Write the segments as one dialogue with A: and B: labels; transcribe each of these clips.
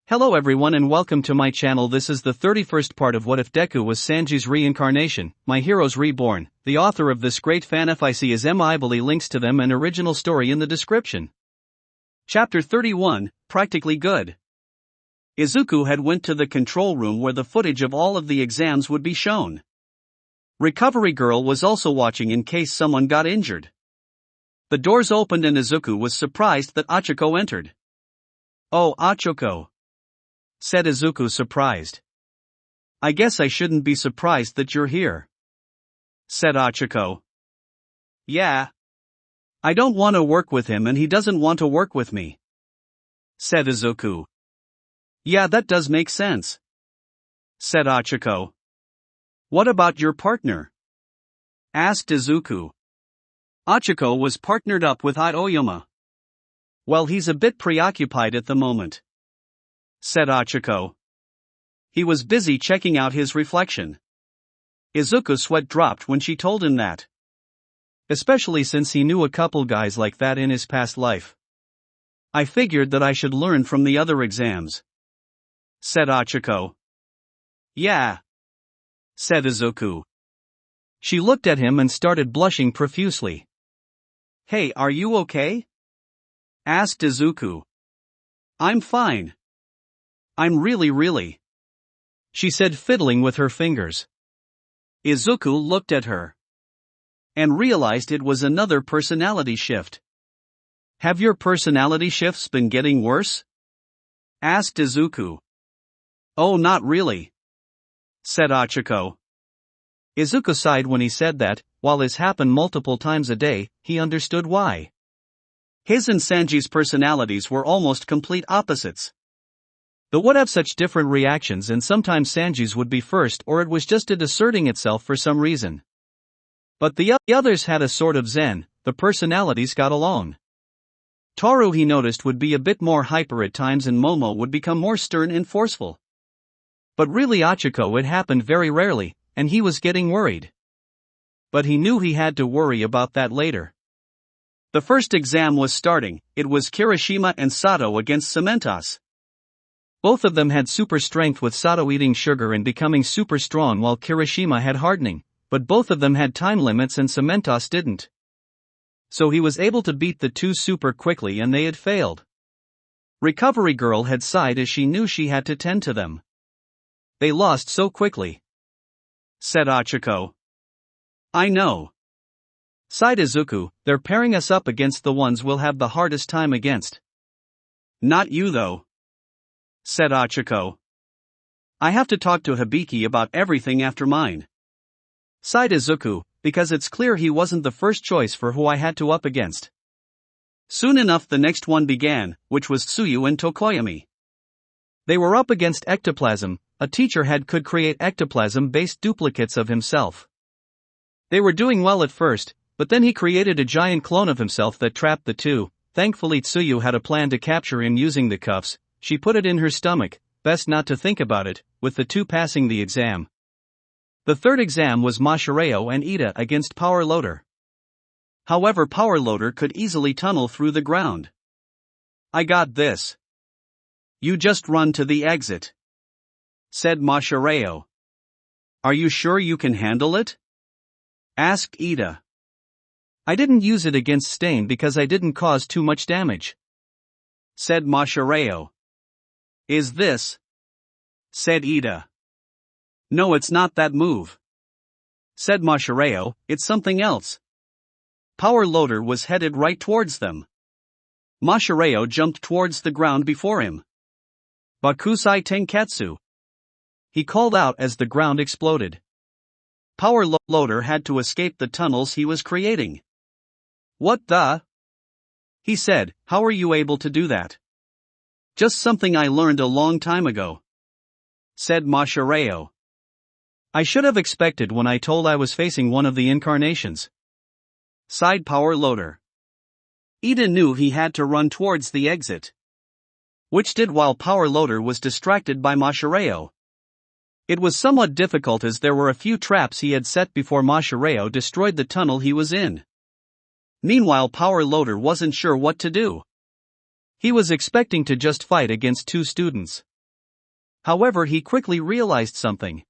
A: Hello everyone and welcome to my channel. This is the 31st part of What If Deku Was Sanji's Reincarnation, My Heroes Reborn. The author of this great fanfic is Emily. Links to them and original story in the description. Chapter 31, Practically Good. Izuku had went to the control room where the footage of all of the exams would be shown. Recovery Girl was also watching in case someone got injured. The doors opened and Izuku was surprised that Achiko entered. "Oh, Achiko," said Izuku, surprised. "I guess I shouldn't be surprised that you're here," said Achiko. "Yeah. I don't want to work with him and he doesn't want to work with me," said Izuku. "Yeah, that does make sense," said Achiko. "What about your partner?" asked Izuku. Achiko was partnered up with Aoyama. "Well, he's a bit preoccupied at the moment," said Achiko. "He was busy checking out his reflection." Izuku's sweat dropped when she told him that. Especially since he knew a couple guys like that in his past life. "I figured that I should learn from the other exams," said Achiko. "Yeah," said Izuku. She looked at him and started blushing profusely. "Hey, are you okay?" asked Izuku. "I'm fine. I'm really," she said, fiddling with her fingers. Izuku looked at her and realized it was another personality shift. "Have your personality shifts been getting worse?" asked Izuku. "Oh, not really," said Achiko. Izuku sighed when he said that. While this happened multiple times a day, he understood why. His and Sanji's personalities were almost complete opposites. They would have such different reactions, and sometimes Sanji's would be first or it was just it asserting itself for some reason. But the others had a sort of zen, the personalities got along. Toru, he noticed, would be a bit more hyper at times and Momo would become more stern and forceful. But really Achiko, it happened very rarely, and he was getting worried. But he knew he had to worry about that later. The first exam was starting. It was Kirishima and Sato against Cementos. Both of them had super strength, with Sato eating sugar and becoming super strong while Kirishima had hardening, but both of them had time limits and Cementos didn't. So he was able to beat the two super quickly and they had failed. Recovery Girl had sighed as she knew she had to tend to them. "They lost so quickly," said Achiko. "I know," sighed Izuku. "They're pairing us up against the ones we'll have the hardest time against." "Not you though," said Achiko. "I have to talk to Hibiki about everything after mine," sighed Izuku, "because it's clear he wasn't the first choice for who I had to up against." Soon enough the next one began, which was Tsuyu and Tokoyami. They were up against ectoplasm. A teacher could create ectoplasm-based duplicates of himself. They were doing well at first, but then he created a giant clone of himself that trapped the two. Thankfully Tsuyu had a plan to capture him using the cuffs. She put it in her stomach, best not to think about it, with the two passing the exam. The third exam was Mashireo and Ida against Power Loader. However, Power Loader could easily tunnel through the ground. "I got this. You just run to the exit," said Mashireo. "Are you sure you can handle it?" asked Ida. "I didn't use it against Stain because I didn't cause too much damage," said Mashireo. "Is this?" said Ida. "No, it's not that move," said Mashireo, "it's something else." Power Loader was headed right towards them. Mashireo jumped towards the ground before him. "Bakusai Tenketsu," he called out as the ground exploded. Power Loader had to escape the tunnels he was creating. "What the?" he said. "How are you able to do that?" "Just something I learned a long time ago," said Mashireo. "I should have expected when I told I was facing one of the incarnations," sighed Power Loader. Ida knew he had to run towards the exit, which did while Power Loader was distracted by Mashireo. It was somewhat difficult as there were a few traps he had set before Mashireo destroyed the tunnel he was in. Meanwhile Power Loader wasn't sure what to do. He was expecting to just fight against two students. However, he quickly realized something.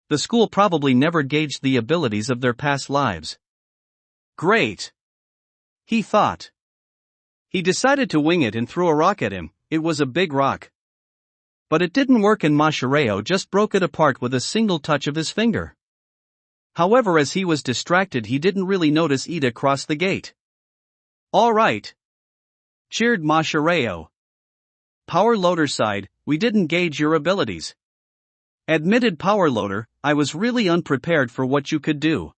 A: The school probably never gauged the abilities of their past lives. Great! He thought. He decided to wing it and threw a rock at him. It was a big rock. But it didn't work and Mashireo just broke it apart with a single touch of his finger. However, as he was distracted, he didn't really notice Ida cross the gate. All right, cheered Mashireo. Power Loader sighed, we didn't gauge your abilities. Admitted Power Loader, I was really unprepared for what you could do.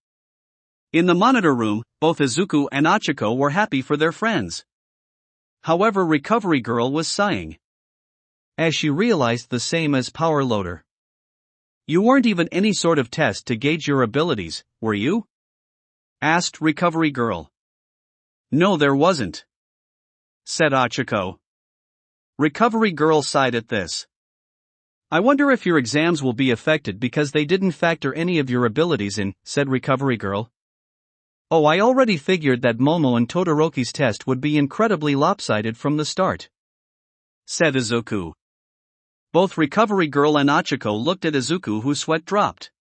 A: In the monitor room, both Izuku and Achiko were happy for their friends. However, Recovery Girl was sighing, as she realized the same as Power Loader. You weren't even any sort of test to gauge your abilities, were you? Asked Recovery Girl. No, there wasn't, said Achiko. Recovery Girl sighed at this. I wonder if your exams will be affected because they didn't factor any of your abilities in, said Recovery Girl. Oh, I already figured that Momo and Todoroki's test would be incredibly lopsided from the start, said Izuku. Both Recovery Girl and Achiko looked at Izuku, whose sweat dropped.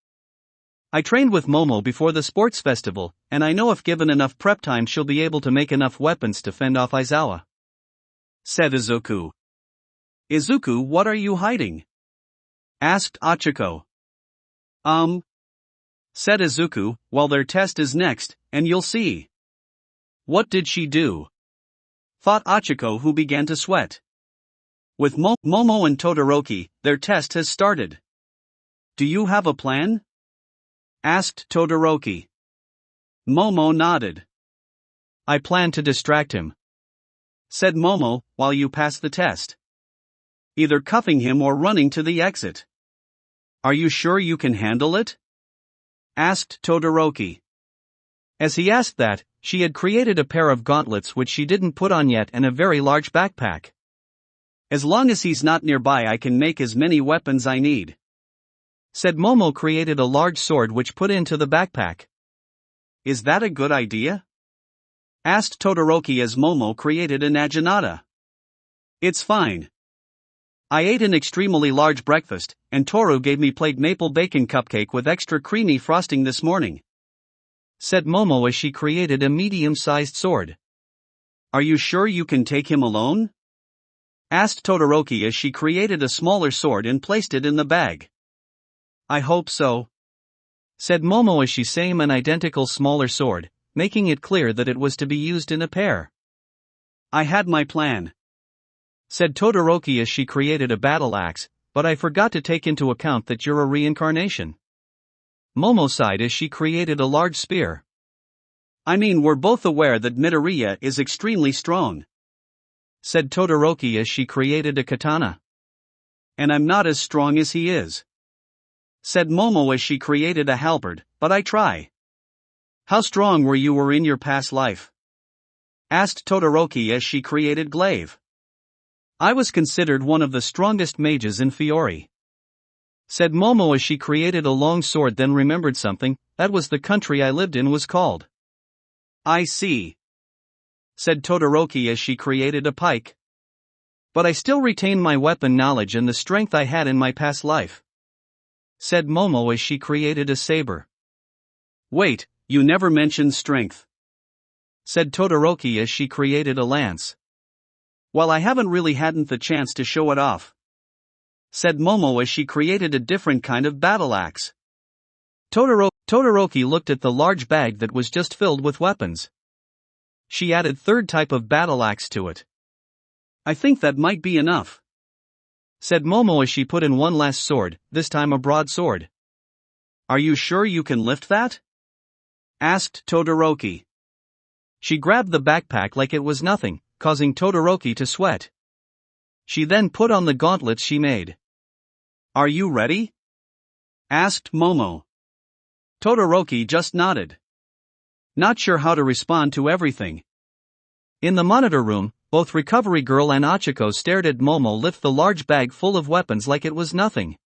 A: I trained with Momo before the sports festival, and I know if given enough prep time she'll be able to make enough weapons to fend off Aizawa, said Izuku. Izuku, what are you hiding? Asked Achiko. Said Izuku, well, their test is next, and you'll see. What did she do? Thought Achiko, who began to sweat. With Momo and Todoroki, their test has started. Do you have a plan? Asked Todoroki. Momo nodded. I plan to distract him, said Momo, while you pass the test. Either cuffing him or running to the exit. Are you sure you can handle it? Asked Todoroki. As he asked that, she had created a pair of gauntlets which she didn't put on yet and a very large backpack. As long as he's not nearby, I can make as many weapons I need, said Momo. Created a large sword which put into the backpack. Is that a good idea? Asked Todoroki as Momo created a naginata. It's fine. I ate an extremely large breakfast, and Toru gave me plain maple bacon cupcake with extra creamy frosting this morning, said Momo as she created a medium-sized sword. Are you sure you can take him alone? Asked Todoroki as she created a smaller sword and placed it in the bag. I hope so, said Momo as she same an identical smaller sword, making it clear that it was to be used in a pair. I had my plan, said Todoroki as she created a battle axe, but I forgot to take into account that you're a reincarnation. Momo sighed as she created a large spear. I mean, we're both aware that Midoriya is extremely strong, said Todoroki as she created a katana. And I'm not as strong as he is, said Momo as she created a halberd, but I try. How strong were you in your past life? Asked Todoroki as she created glaive. I was considered one of the strongest mages in Fiori, said Momo as she created a long sword, then remembered something. That was the country I lived in was called. I see, said Todoroki as she created a pike. But I still retain my weapon knowledge and the strength I had in my past life, said Momo as she created a saber. Wait, you never mentioned strength, said Todoroki as she created a lance. Well, I haven't really hadn't the chance to show it off, said Momo as she created a different kind of battle axe. Todoroki looked at the large bag that was just filled with weapons. She added third type of battle axe to it. I think that might be enough, said Momo as she put in one last sword, this time a broadsword. Are you sure you can lift that? Asked Todoroki. She grabbed the backpack like it was nothing, causing Todoroki to sweat. She then put on the gauntlets she made. Are you ready? Asked Momo. Todoroki just nodded, not sure how to respond to everything. In the monitor room, both Recovery Girl and Achiko stared at Momo lift the large bag full of weapons like it was nothing.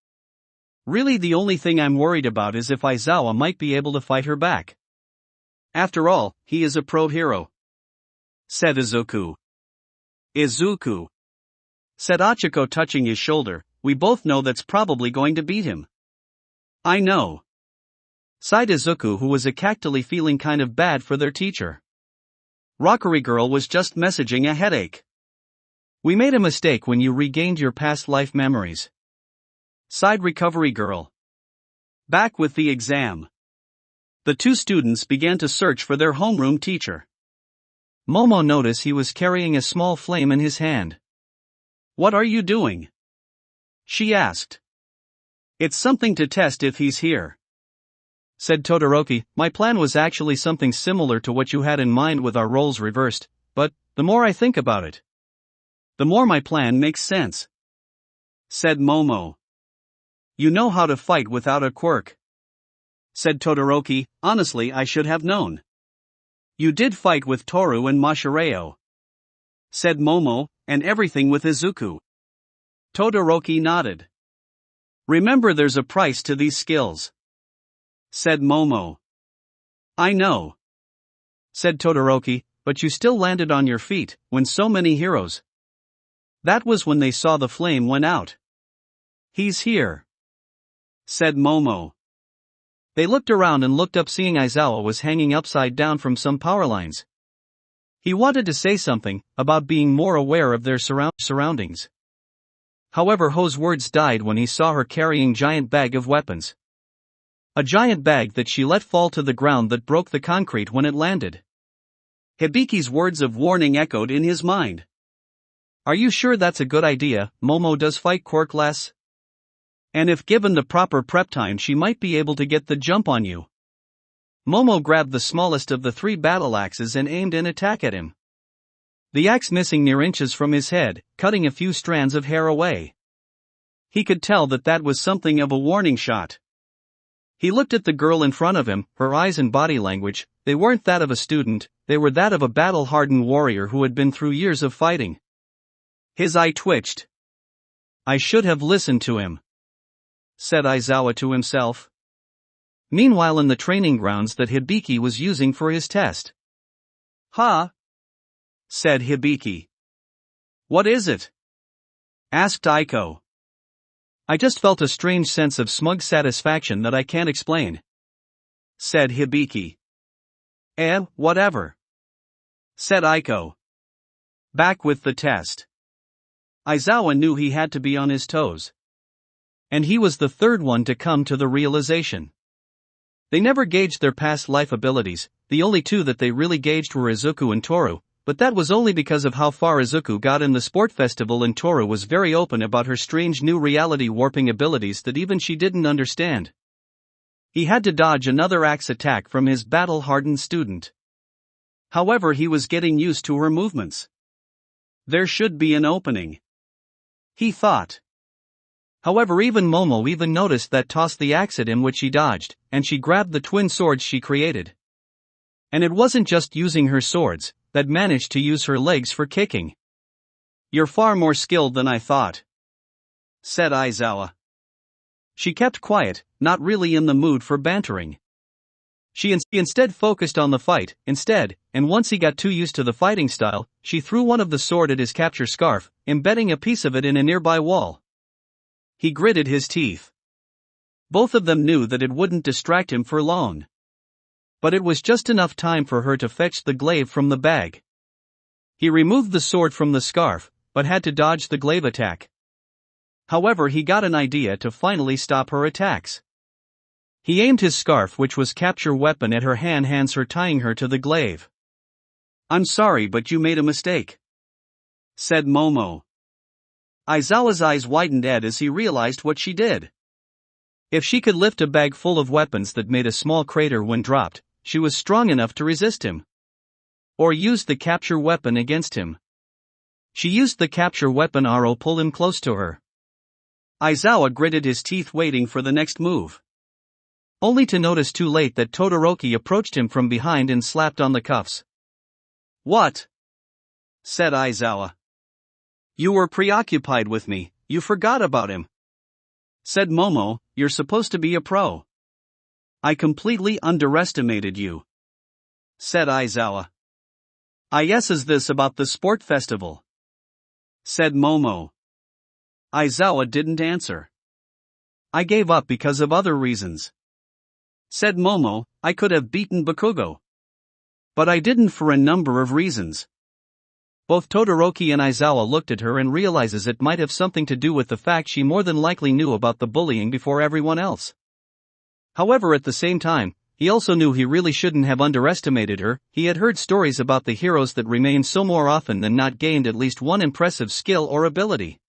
A: Really, the only thing I'm worried about is if Aizawa might be able to fight her back. After all, he is a pro hero, said Izuku. Izuku, said Achiko touching his shoulder, we both know that's probably going to beat him. I know, sighed Izuku, who was actually feeling kind of bad for their teacher. Rockery Girl was just messaging a headache. We made a mistake when you regained your past life memories, sighed Recovery Girl. Back with the exam. The two students began to search for their homeroom teacher. Momo noticed he was carrying a small flame in his hand. What are you doing? She asked. It's something to test if he's here, said Todoroki. My plan was actually something similar to what you had in mind with our roles reversed, but the more I think about it, the more my plan makes sense, said Momo. You know how to fight without a quirk, said Todoroki. Honestly, I should have known. You did fight with Toru and Mashireo, said Momo, and everything with Izuku. Todoroki nodded. Remember, there's a price to these skills, said Momo. I know, said Todoroki, but you still landed on your feet when so many heroes. That was when they saw the flame went out. He's here, said Momo. They looked around and looked up, seeing Aizawa was hanging upside down from some power lines. He wanted to say something about being more aware of their surroundings. However, Ho's words died when he saw her carrying a giant bag of weapons. A giant bag that she let fall to the ground that broke the concrete when it landed. Hibiki's words of warning echoed in his mind. Are you sure that's a good idea? Momo does fight quirk less? And if given the proper prep time, she might be able to get the jump on you. Momo grabbed the smallest of the three battle axes and aimed an attack at him. The axe missing near inches from his head, cutting a few strands of hair away. He could tell that was something of a warning shot. He looked at the girl in front of him, her eyes and body language, they weren't that of a student, they were that of a battle-hardened warrior who had been through years of fighting. His eye twitched. I should have listened to him, said Aizawa to himself. Meanwhile, in the training grounds that Hibiki was using for his test. Huh? Said Hibiki. What is it? Asked Aiko. I just felt a strange sense of smug satisfaction that I can't explain, said Hibiki. Whatever, said Aiko. Back with the test. Aizawa knew he had to be on his toes. And he was the third one to come to the realization. They never gauged their past life abilities, the only two that they really gauged were Izuku and Toru, but that was only because of how far Izuku got in the sport festival, and Toru was very open about her strange new reality warping abilities that even she didn't understand. He had to dodge another axe attack from his battle-hardened student. However, he was getting used to her movements. There should be an opening, he thought. However, even Momo noticed that tossed the axe at him, which he dodged, and she grabbed the twin swords she created. And it wasn't just using her swords that managed to use her legs for kicking. You're far more skilled than I thought, said Aizawa. She kept quiet, not really in the mood for bantering. She instead focused on the fight, and once he got too used to the fighting style, she threw one of the sword at his capture scarf, embedding a piece of it in a nearby wall. He gritted his teeth. Both of them knew that it wouldn't distract him for long. But it was just enough time for her to fetch the glaive from the bag. He removed the sword from the scarf, but had to dodge the glaive attack. However, he got an idea to finally stop her attacks. He aimed his scarf, which was capture weapon, at her hands, her tying her to the glaive. I'm sorry, but you made a mistake, said Momo. Aizawa's eyes widened as he realized what she did. If she could lift a bag full of weapons that made a small crater when dropped, she was strong enough to resist him. Or use the capture weapon against him. She used the capture weapon arrow pull him close to her. Aizawa gritted his teeth, waiting for the next move. Only to notice too late that Todoroki approached him from behind and slapped on the cuffs. What? Said Aizawa. You were preoccupied with me, you forgot about him. Said Momo, you're supposed to be a pro. I completely underestimated you. Said Aizawa. Is this about the sport festival? Said Momo. Aizawa didn't answer. I gave up because of other reasons. Said Momo, I could have beaten Bakugo. But I didn't for a number of reasons. Both Todoroki and Aizawa looked at her and realizes it might have something to do with the fact she more than likely knew about the bullying before everyone else. However, at the same time, he also knew he really shouldn't have underestimated her. He had heard stories about the heroes that remained so more often than not gained at least one impressive skill or ability.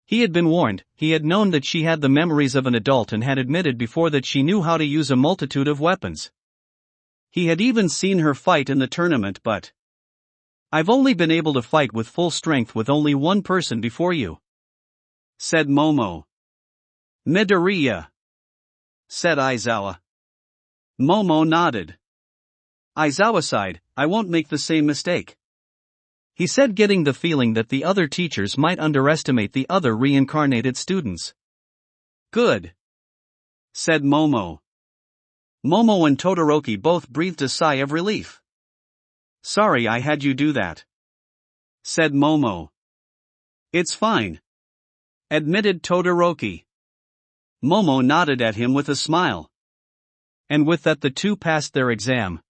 A: He had been warned, he had known that she had the memories of an adult and had admitted before that she knew how to use a multitude of weapons. He had even seen her fight in the tournament, but I've only been able to fight with full strength with only one person before you, said Momo. Midoriya, said Aizawa. Momo nodded. Aizawa sighed, I won't make the same mistake. He said, getting the feeling that the other teachers might underestimate the other reincarnated students. Good, said Momo. Momo and Todoroki both breathed a sigh of relief. Sorry I had you do that, said Momo. It's fine, admitted Todoroki. Momo nodded at him with a smile. And with that the two passed their exam.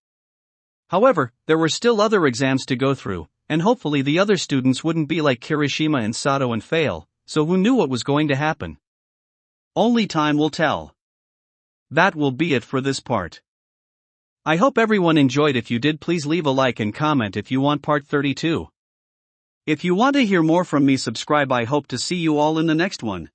A: However, there were still other exams to go through, and hopefully the other students wouldn't be like Kirishima and Sato and fail, so who knew what was going to happen? Only time will tell. That will be it for this part. I hope everyone enjoyed. If you did, please leave a like and comment if you want part 32. If you want to hear more from me, subscribe. I hope to see you all in the next one.